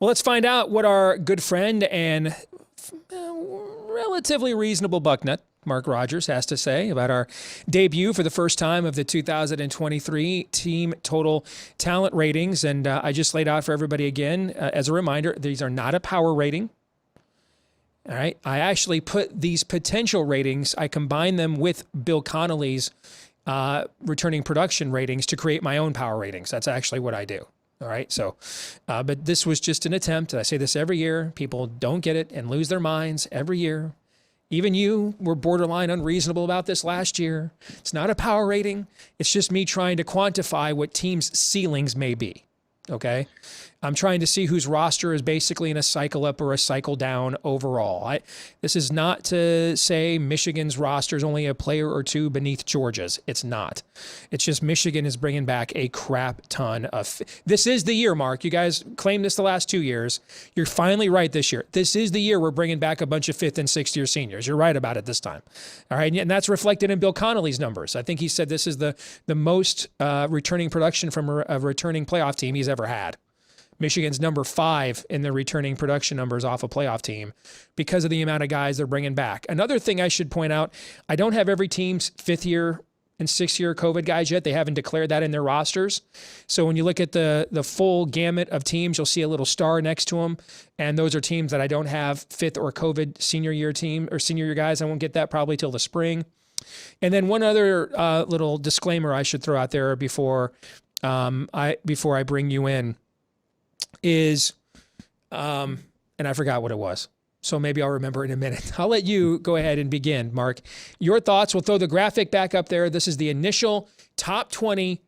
Well, let's find out what our good friend and relatively reasonable bucknut, Mark Rogers, has to say about our debut for the first time of the 2023 team total talent ratings. And I just laid out for everybody again, as a reminder, these are not a power rating. All right. I actually put these potential ratings, I combine them with Bill Connolly's returning production ratings to create my own power ratings. That's actually what I do. All right. So, but this was just an attempt. I say this every year. People don't get it and lose their minds every year. Even you were borderline unreasonable about this last year. It's not a power rating. It's just me trying to quantify what teams' ceilings may be. Okay. I'm trying to see whose roster is basically in a cycle up or a cycle down overall. This is not to say Michigan's roster is only a player or two beneath Georgia's. It's not. It's just Michigan is bringing back a crap ton of. This is the year, Mark. You guys claimed this the last 2 years. You're finally right this year. This is the year we're bringing back a bunch of 5th and 6th year seniors. You're right about it this time. All right. And that's reflected in Bill Connolly's numbers. I think he said this is the most returning production from a returning playoff team he's ever had. Michigan's number 5 in the returning production numbers off a playoff team because of the amount of guys they're bringing back. Another thing I should point out, I don't have every team's 5th year and 6th year COVID guys yet. They haven't declared that in their rosters. So when you look at the full gamut of teams, you'll see a little star next to them. And those are teams that I don't have 5th or COVID senior year team or senior year guys. I won't get that probably till the spring. And then one other little disclaimer I should throw out there before I bring you in is, and I forgot what it was. So maybe I'll remember in a minute. I'll let you go ahead and begin, Mark. Your thoughts. We'll throw the graphic back up there. This is the initial top 20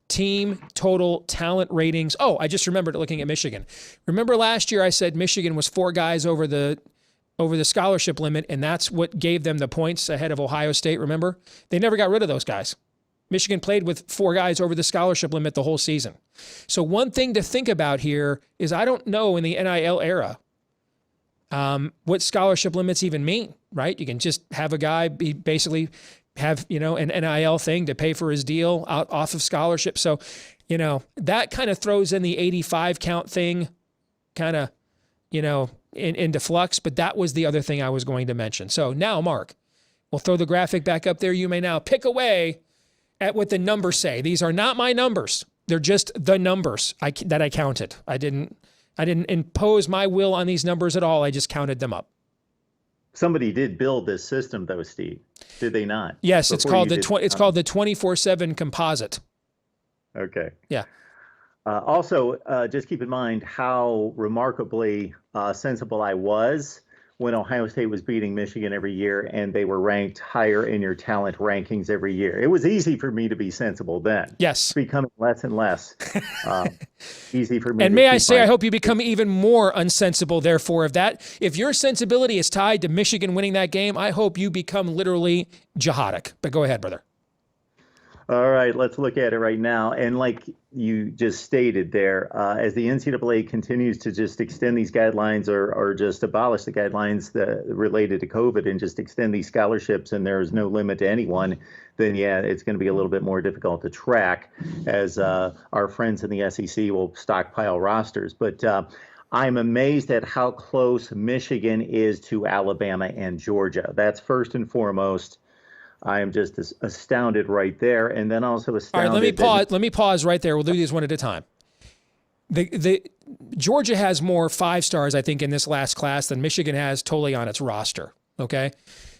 team total talent ratings. Oh, I just remembered looking at Michigan. Remember last year I said Michigan was 4 guys over the scholarship limit, and that's what gave them the points ahead of Ohio State, remember? They never got rid of those guys. Michigan played with 4 guys over the scholarship limit the whole season. So one thing to think about here is I don't know in the NIL era what scholarship limits even mean, right? You can just have a guy basically have, an NIL thing to pay for his deal off of scholarship. So, that kind of throws in the 85 count thing kind of, into flux. But that was the other thing I was going to mention. So now, Mark, we'll throw the graphic back up there. You may now pick away at what the numbers say. These are not my numbers. They're just the numbers that I counted. I didn't impose my will on these numbers at all. I just counted them up. Somebody did build this system, though, Steve. Did they not? Yes, it's called the 24/7 composite. Okay. Yeah. Also, just keep in mind how remarkably sensible I was when Ohio State was beating Michigan every year and they were ranked higher in your talent rankings every year. It was easy for me to be sensible then. Yes. It's becoming less and less easy for me. And may I say, I hope you become even more unsensible, therefore, if your sensibility is tied to Michigan winning that game, I hope you become literally jihadic. But go ahead, brother. All right, let's look at it right now. And like you just stated there, as the NCAA continues to just extend these guidelines or just abolish the guidelines related to COVID and just extend these scholarships and there's no limit to anyone, then yeah, it's going to be a little bit more difficult to track as our friends in the SEC will stockpile rosters. But I'm amazed at how close Michigan is to Alabama and Georgia. That's first and foremost. I am just astounded right there, and then also astounded. All right, let me pause right there. We'll do these one at a time. The Georgia has more 5 stars, I think, in this last class than Michigan has totally on its roster. Okay,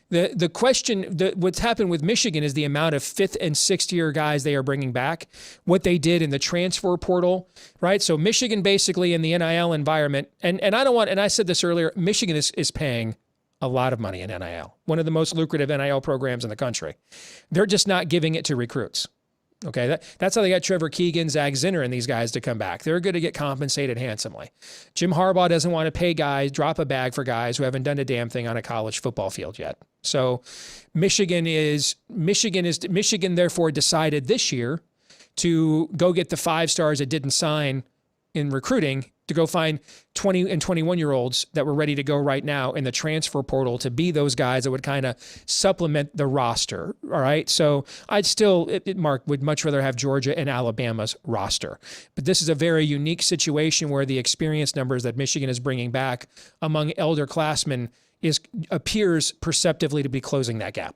the question, what's happened with Michigan is the amount of 5th and 6th year guys they are bringing back. What they did in the transfer portal, right? So Michigan basically in the NIL environment, and I don't want, and I said this earlier, Michigan is paying a lot of money in NIL, one of the most lucrative NIL programs in the country. They're just not giving it to recruits. Okay, that's how they got Trevor Keegan, Zach Zinner, and these guys to come back. They're going to get compensated handsomely. Jim Harbaugh doesn't want to pay guys, drop a bag for guys who haven't done a damn thing on a college football field yet. So Michigan therefore decided this year to go get the 5 stars that didn't sign in recruiting to go find 20 and 21-year-olds that were ready to go right now in the transfer portal to be those guys that would kind of supplement the roster. All right. So I'd still, Mark, would much rather have Georgia and Alabama's roster. But this is a very unique situation where the experience numbers that Michigan is bringing back among elder classmen appears perceptively to be closing that gap.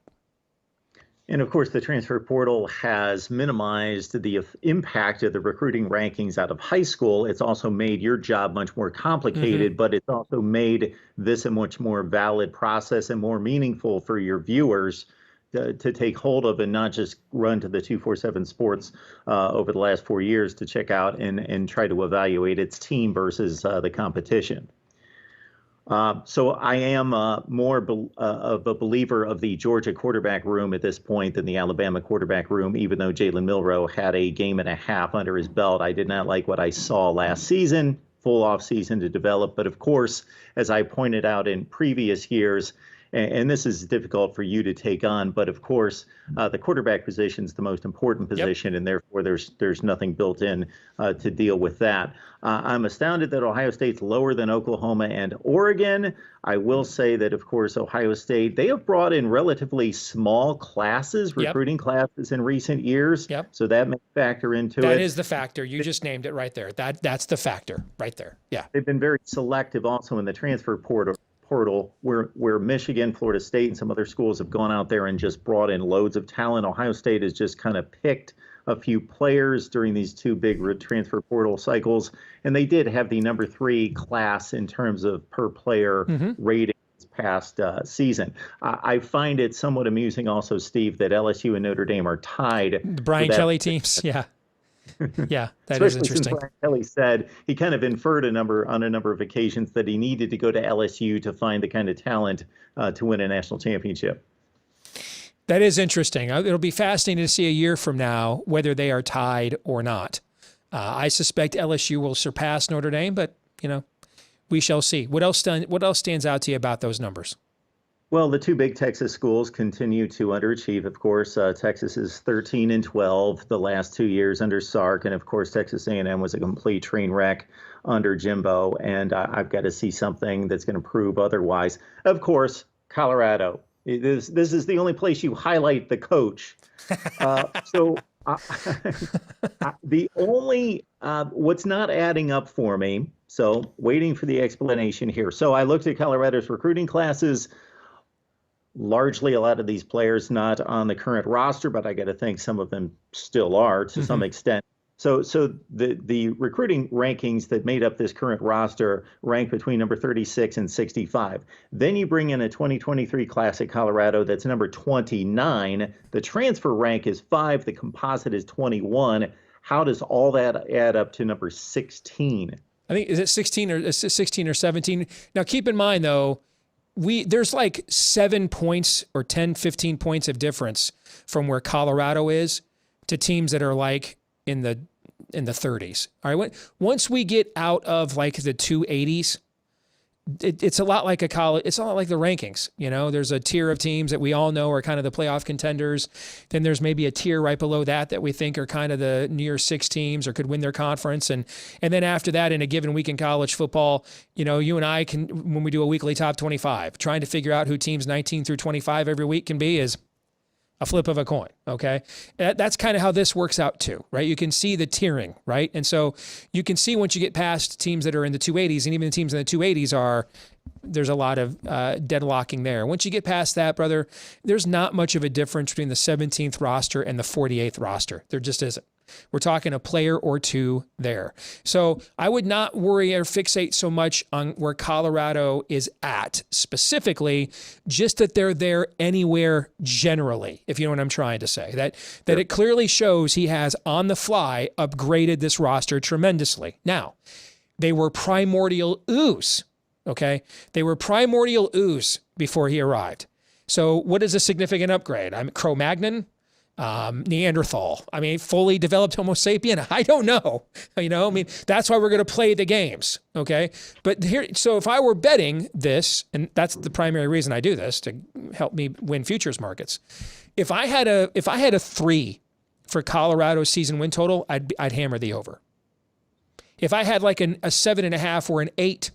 And of course, the transfer portal has minimized the impact of the recruiting rankings out of high school. It's also made your job much more complicated, but it's also made this a much more valid process and more meaningful for your viewers to take hold of, and not just run to the 247 Sports over the last 4 years to check out and try to evaluate its team versus the competition. So I am more of a believer of the Georgia quarterback room at this point than the Alabama quarterback room, even though Jalen Milroe had a game and a half under his belt. I did not like what I saw last season, full off season to develop. But of course, as I pointed out in previous years, and this is difficult for you to take on, but of course, the quarterback position is the most important position, and therefore there's nothing built in to deal with that. I'm astounded that Ohio State's lower than Oklahoma and Oregon. I will say that, of course, Ohio State, they have brought in relatively small classes, recruiting classes in recent years. So that may factor into it. That is the factor. You just named it right there. That's the factor right there. Yeah. They've been very selective also in the transfer portal where Michigan, Florida State, and some other schools have gone out there and just brought in loads of talent. Ohio State has just kind of picked a few players during these two big transfer portal cycles, and they did have the number 3 class in terms of per player rating past season. I find it somewhat amusing also, Steve, that LSU and Notre Dame are tied. The Brian Kelly teams, yeah. Yeah, that is interesting. Since Brian Kelly said he kind of inferred on a number of occasions that he needed to go to LSU to find the kind of talent to win a national championship. That is interesting. It'll be fascinating to see a year from now whether they are tied or not. I suspect LSU will surpass Notre Dame, but we shall see. What else stands out to you about those numbers? Well, the two big Texas schools continue to underachieve. Of course, Texas is 13-12 the last 2 years under Sark, and of course, Texas A&M was a complete train wreck under Jimbo. And I've got to see something that's going to prove otherwise. Of course, Colorado. This is the only place you highlight the coach. The only what's not adding up for me. So waiting for the explanation here. So I looked at Colorado's recruiting classes. Largely, a lot of these players not on the current roster, but I got to think some of them still are to some extent. So the recruiting rankings that made up this current roster rank between number 36 and 65. Then you bring in a 2023 class at Colorado that's number 29. The transfer rank is 5. The composite is 21. How does all that add up to number 16? I think, is it 16 or 17? Now, keep in mind, though, there's like 7 points or 10, 15 points of difference from where Colorado is to teams that are like in the 30s. All right. Once we get out of like the 280s, it's a lot like it's a lot like the rankings. There's a tier of teams that we all know are kind of the playoff contenders. Then there's maybe a tier right below that we think are kind of the near 6 teams or could win their conference. And then after that, in a given week in college football, you and I can, when we do a weekly top 25, trying to figure out who teams 19 through 25 every week can be is a flip of a coin, okay? That's kind of how this works out too, right? You can see the tiering, right? And so you can see once you get past teams that are in the 280s, and even the teams in the 280s there's a lot of deadlocking there. Once you get past that, brother, there's not much of a difference between the 17th roster and the 48th roster. There just isn't. We're talking a player or two there. So I would not worry or fixate so much on where Colorado is at specifically, just that they're there anywhere generally, if you know what I'm trying to say. That it clearly shows he has, on the fly, upgraded this roster tremendously. Now, they were primordial ooze, okay? They were primordial ooze before he arrived. So what is a significant upgrade? Cro-Magnon? Neanderthal. Fully developed Homo sapien. I don't know. That's why we're going to play the games. Okay. But so if I were betting this, and that's the primary reason I do this to help me win futures markets. If I had a 3 for Colorado's season win total, I'd hammer the over. If I had like a 7.5 or an 8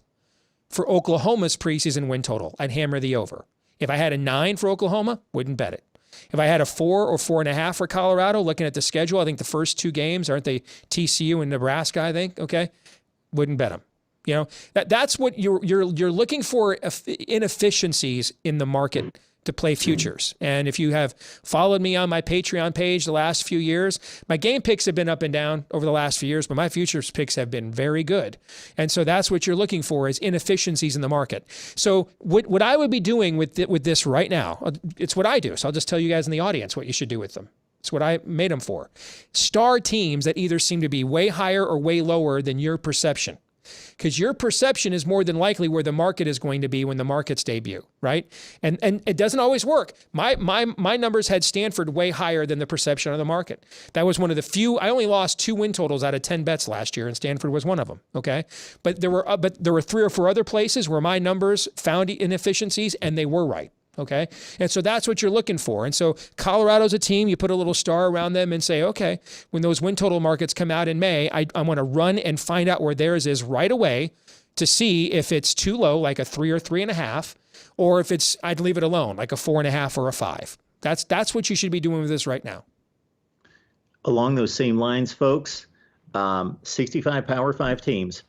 for Oklahoma's preseason win total, I'd hammer the over. If I had a 9 for Oklahoma, wouldn't bet it. If I had a 4 or 4.5 for Colorado, looking at the schedule, I think the first 2 games, aren't they TCU and Nebraska, I think, okay? Wouldn't bet them. You know, that's what you're looking for, inefficiencies in the market to play futures. And if you have followed me on my Patreon page the last few years, my game picks have been up and down over the last few years, but my futures picks have been very good. And so that's what you're looking for, is inefficiencies in the market. So what I would be doing with this right now, it's what I do. So I'll just tell you guys in the audience what you should do with them. It's what I made them for. Star teams that either seem to be way higher or way lower than your perception. Because your perception is more than likely where the market is going to be when the markets debut, right? And it doesn't always work. My numbers had Stanford way higher than the perception of the market. That was one of the few. I only lost 2 win totals out of 10 bets last year, and Stanford was one of them. Okay, but there were 3 or 4 other places where my numbers found inefficiencies, and they were right. Okay. And so that's what you're looking for. And so Colorado's a team, you put a little star around them and say, okay, when those win total markets come out in May, I want to run and find out where theirs is right away to see if it's too low, like a 3 or 3.5, or if it's, I'd leave it alone, like a 4.5 or a 5. That's what you should be doing with this right now. Along those same lines, folks, 65 Power 5 teams.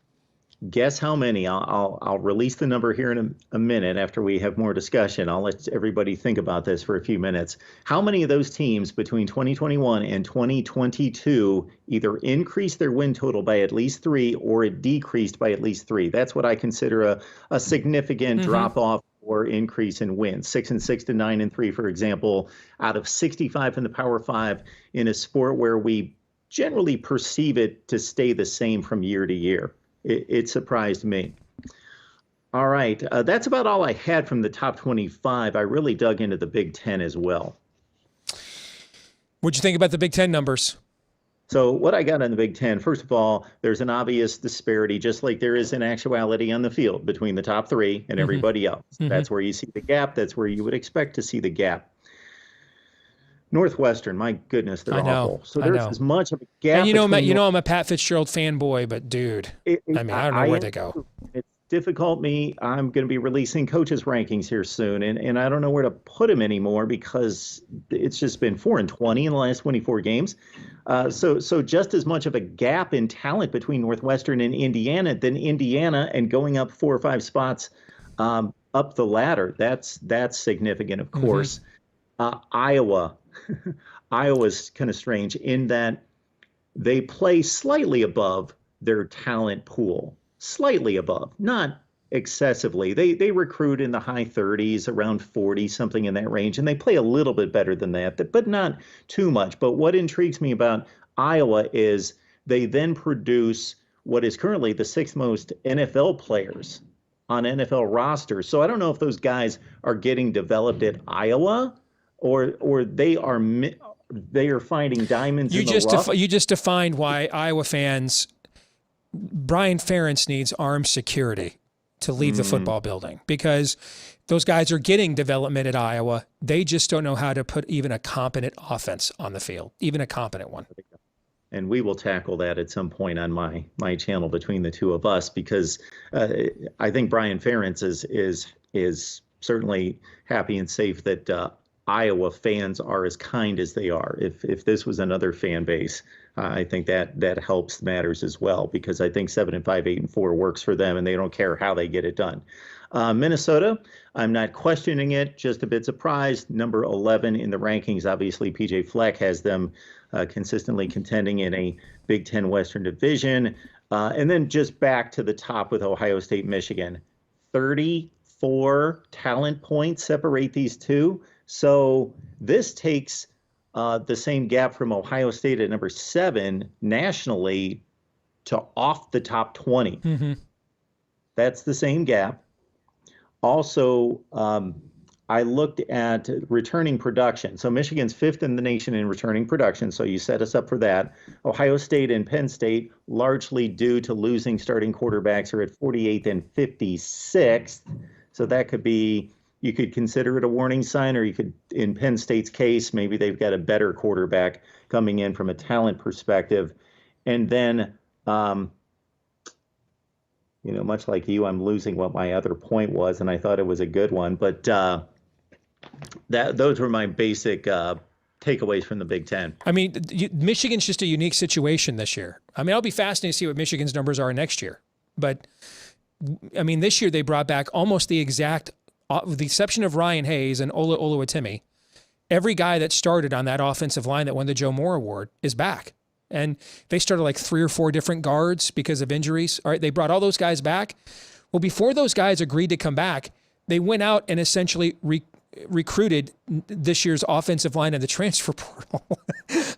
Guess how many? I'll release the number here in a minute after we have more discussion. I'll let everybody think about this for a few minutes. How many of those teams between 2021 and 2022 either increased their win total by at least 3 or it decreased by at least 3? That's what I consider a significant drop-off or increase in wins. 6-6 to 9-3, for example, out of 65 in the Power 5 in a sport where we generally perceive it to stay the same from year to year. It surprised me. All right. That's about all I had from the top 25. I really dug into the Big Ten as well. What'd you think about the Big Ten numbers? So what I got on the Big Ten, first of all, there's an obvious disparity, just like there is in actuality on the field between the top 3 and everybody else. That's where you see the gap. That's where you would expect to see the gap. Northwestern, my goodness, they're awful. So there's as much of a gap. And I'm a Pat Fitzgerald fanboy, but dude, I don't know where they go. It's difficult. I'm going to be releasing coaches' rankings here soon, and I don't know where to put them anymore because it's just been 4-20 in the last 24 games. So just as much of a gap in talent between Northwestern and Indiana than Indiana, and going up 4 or 5 spots up the ladder. That's significant, of course. Iowa. Iowa's kind of strange in that they play slightly above their talent pool, slightly above, not excessively. They recruit in the high 30s, around 40, something in that range, and they play a little bit better than that, but not too much. But what intrigues me about Iowa is they then produce what is currently the 6th most NFL players on NFL rosters. So I don't know if those guys are getting developed at Iowa, or they are finding diamonds in the rough. You just defined why Iowa fans, Brian Ferentz needs armed security to leave the football building, because those guys are getting development at Iowa. They just don't know how to put even a competent offense on the field, even a competent one. And we will tackle that at some point on my channel between the two of us, because I think Brian Ferentz is certainly happy and safe that Iowa fans are as kind as they are. If this was another fan base, I think that helps matters as well, because I think 7-5, 8-4 works for them, and they don't care how they get it done. Minnesota, I'm not questioning it, just a bit surprised. Number 11 in the rankings. Obviously, PJ Fleck has them consistently contending in a Big Ten Western Division. And then just back to the top with Ohio State, Michigan. 34 talent points separate these two. So this takes the same gap from Ohio State at number 7 nationally to off the top 20. That's the same gap. Also, I looked at returning production. So Michigan's 5th in the nation in returning production, so you set us up for that. Ohio State and Penn State, largely due to losing starting quarterbacks, are at 48th and 56th. So that could be, you could consider it a warning sign, or you could, in Penn State's case, maybe they've got a better quarterback coming in from a talent perspective. And then much like you, I'm losing what my other point was, and I thought it was a good one. But those were my basic takeaways from the Big Ten. I mean, Michigan's just a unique situation this year. I mean, I'll be fascinated to see what Michigan's numbers are next year. But I mean, this year they brought back almost the exact, with the exception of Ryan Hayes and Ola Oluwatimi, every guy that started on that offensive line that won the Joe Moore Award is back. And they started like 3 or 4 different guards because of injuries. All right, they brought all those guys back. Well, before those guys agreed to come back, they went out and essentially recruited this year's offensive line in the transfer portal.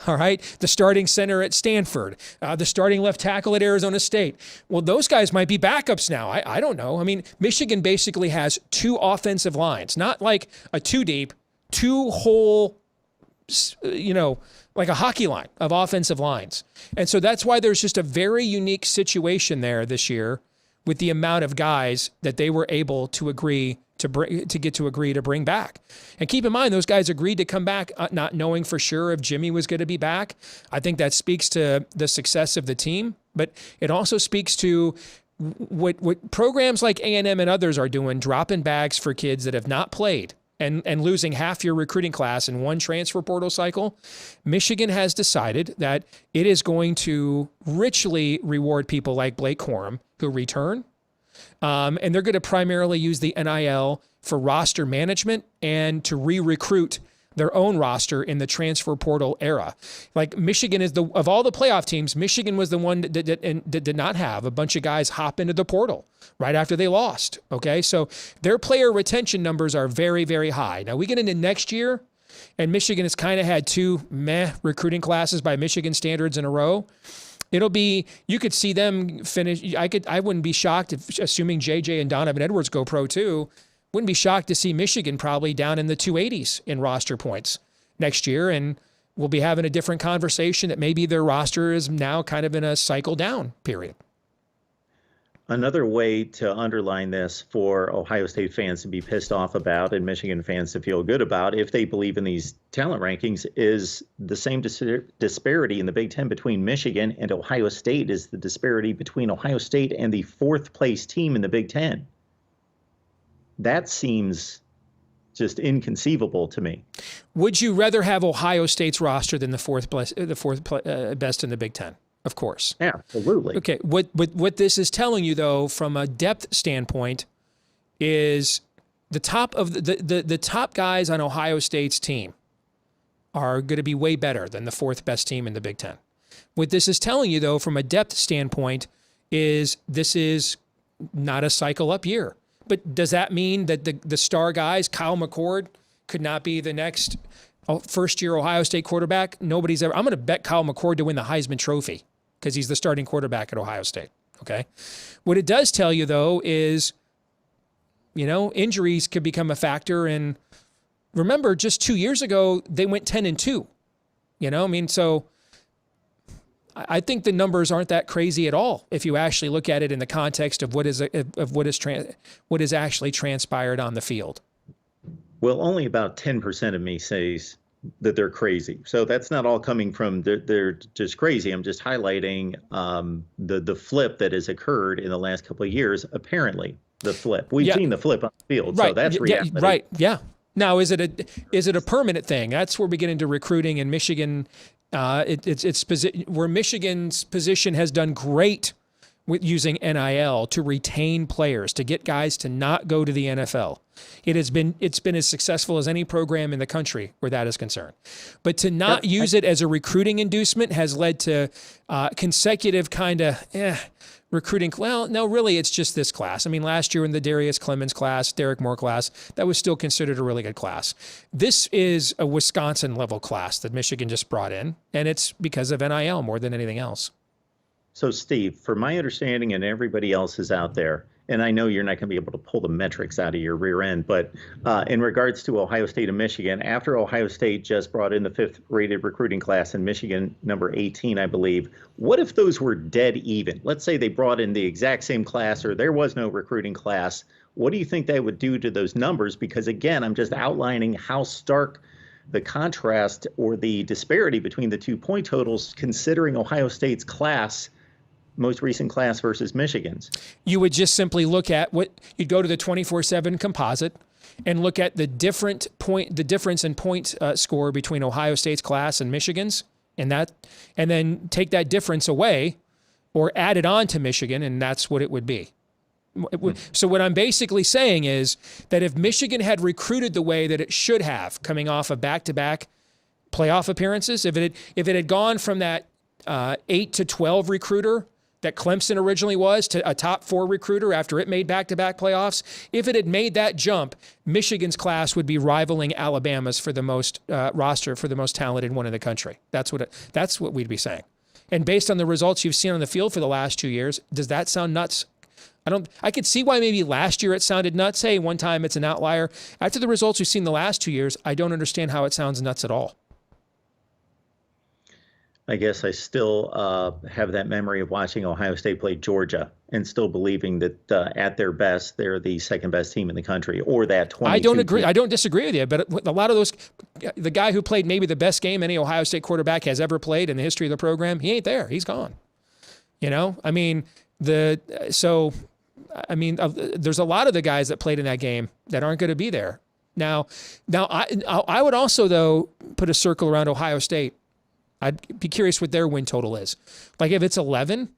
All right. The starting center at Stanford, the starting left tackle at Arizona State. Well, those guys might be backups now. I don't know. I mean, Michigan basically has 2 offensive lines, not like a 2 deep, 2 whole, like a hockey line of offensive lines. And so that's why there's just a very unique situation there this year with the amount of guys that they were able to agree to bring back. And keep in mind, those guys agreed to come back not knowing for sure if Jimmy was going to be back. I think that speaks to the success of the team, but it also speaks to what programs like A&M and others are doing, dropping bags for kids that have not played and losing half your recruiting class in one transfer portal cycle. Michigan has decided that it is going to richly reward people like Blake Corum who return. And they're going to primarily use the NIL for roster management and to re-recruit their own roster in the transfer portal era. Like Michigan is of all the playoff teams, Michigan was the one that did not have a bunch of guys hop into the portal right after they lost. Okay, so their player retention numbers are very, very high. Now we get into next year, and Michigan has kind of had 2 meh recruiting classes by Michigan standards in a row. It'll be, you could see them finish. I wouldn't be shocked if, assuming JJ and Donovan Edwards go pro too, wouldn't be shocked to see Michigan probably down in the 280s in roster points next year. And we'll be having a different conversation that maybe their roster is now kind of in a cycle down period. Another way to underline this for Ohio State fans to be pissed off about and Michigan fans to feel good about if they believe in these talent rankings is the same disparity in the Big Ten between Michigan and Ohio State is the disparity between Ohio State and the 4th place team in the Big Ten. That seems just inconceivable to me. Would you rather have Ohio State's roster than the fourth best in the Big Ten? Of course. Yeah, absolutely. Okay. What this is telling you, though, from a depth standpoint, is the top of the top guys on Ohio State's team are going to be way better than the 4th best team in the Big Ten. What this is telling you, though, from a depth standpoint, is this is not a cycle up year. But does that mean that the star guys, Kyle McCord, could not be the next first-year Ohio State quarterback? I'm going to bet Kyle McCord to win the Heisman Trophy because he's the starting quarterback at Ohio State. Okay. What it does tell you, though, is, injuries could become a factor. And remember, just 2 years ago, they went 10-2. So I think the numbers aren't that crazy at all if you actually look at it in the context of what is actually transpired on the field. Well, only about 10% of me says that they're crazy. So that's not all coming from they're just crazy. I'm just highlighting the flip that has occurred in the last couple of years. Apparently, the flip. We've seen the flip on the field, right. So that's reality. Right. Yeah. Now, is it a permanent thing? That's where we get into recruiting in Michigan. It's where Michigan's position has done great with using NIL to retain players, to get guys to not go to the NFL. It's been as successful as any program in the country where that is concerned. But to not use it as a recruiting inducement has led to consecutive kind of recruiting. Well, no, really, it's just this class. I mean, last year in the Darius Clemens class, Derek Moore class, that was still considered a really good class. This is a Wisconsin level class that Michigan just brought in, and it's because of NIL more than anything else. So, Steve, for my understanding and everybody else is out there, and I know you're not going to be able to pull the metrics out of your rear end, but in regards to Ohio State and Michigan, after Ohio State just brought in the 5th rated recruiting class and Michigan number 18, I believe, what if those were dead even? Let's say they brought in the exact same class or there was no recruiting class. What do you think that would do to those numbers? Because, again, I'm just outlining how stark the contrast or the disparity between the 2 point totals, considering Ohio State's class most recent class versus Michigan's? You would just simply look at you'd go to the 24/7 composite and look at the difference in point score between Ohio State's class and Michigan's, and then take that difference away or add it on to Michigan, and that's what it would be. So what I'm basically saying is that if Michigan had recruited the way that it should have, coming off of back-to-back playoff appearances, if it had gone from that 8 to 12 recruiter that Clemson originally was to a top 4 recruiter after it made back-to-back playoffs, if it had made that jump, Michigan's class would be rivaling Alabama's for the most roster, for the most talented one in the country. That's what we'd be saying. And based on the results you've seen on the field for the last 2 years, does that sound nuts? I could see why maybe last year it sounded nuts. Hey, one time it's an outlier. After the results we've seen the last 2 years, I don't understand how it sounds nuts at all. I guess I still have that memory of watching Ohio State play Georgia and still believing that at their best, they're the second best team in the country, or that 22. I don't agree. I don't disagree with you, but a lot of those, the guy who played maybe the best game any Ohio State quarterback has ever played in the history of the program, he ain't there. He's gone. I mean, there's a lot of the guys that played in that game that aren't going to be there. Now I would also, though, put a circle around Ohio State. I'd be curious what their win total is. Like if it's 11,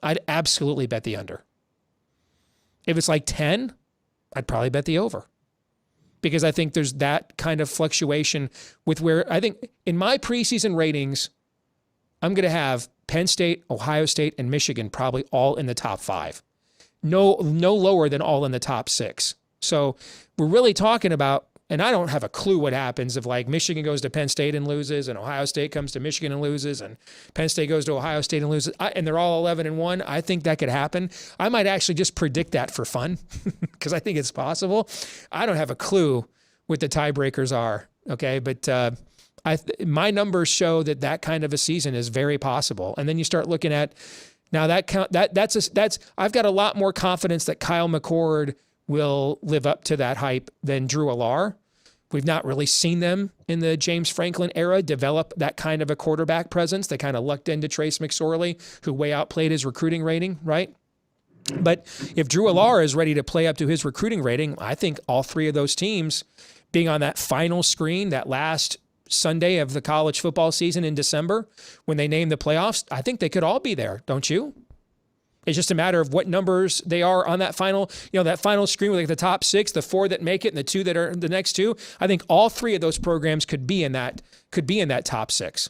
I'd absolutely bet the under. If it's like 10, I'd probably bet the over. Because I think there's that kind of fluctuation with where I think in my preseason ratings, I'm going to have Penn State, Ohio State, and Michigan probably all in the top 5. No lower than all in the top 6. So we're really talking about, and I don't have a clue what happens if like Michigan goes to Penn State and loses, and Ohio State comes to Michigan and loses, and Penn State goes to Ohio State and loses, and they're all 11-1. I think that could happen. I might actually just predict that for fun because I think it's possible. I don't have a clue what the tiebreakers are. Okay, but my numbers show that kind of a season is very possible. And then you start looking at now that's I've got a lot more confidence that Kyle McCord will live up to that hype than Drew Allar. We've not really seen them in the James Franklin era develop that kind of a quarterback presence. They kind of lucked into Trace McSorley, who way outplayed his recruiting rating, right? But if Drew Allar is ready to play up to his recruiting rating, I think all 3 of those teams being on that final screen, that last Sunday of the college football season in December, when they name the playoffs, I think they could all be there, don't you? It's just a matter of what numbers they are on that final screen with like the top 6, the 4 that make it, and the 2 that are the next 2. I think all 3 of those programs could be in that top 6.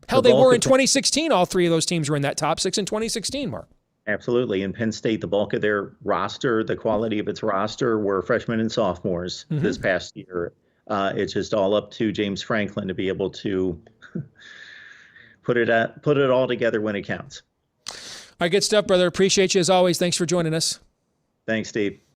Hell, they were in 2016. All 3 of those teams were in that top 6 in 2016, Mark. Absolutely. In Penn State, the bulk of their roster, the quality of its roster, were freshmen and sophomores this past year. It's just all up to James Franklin to be able to put it all together when it counts. All right, good stuff, brother. Appreciate you as always. Thanks for joining us. Thanks, Steve.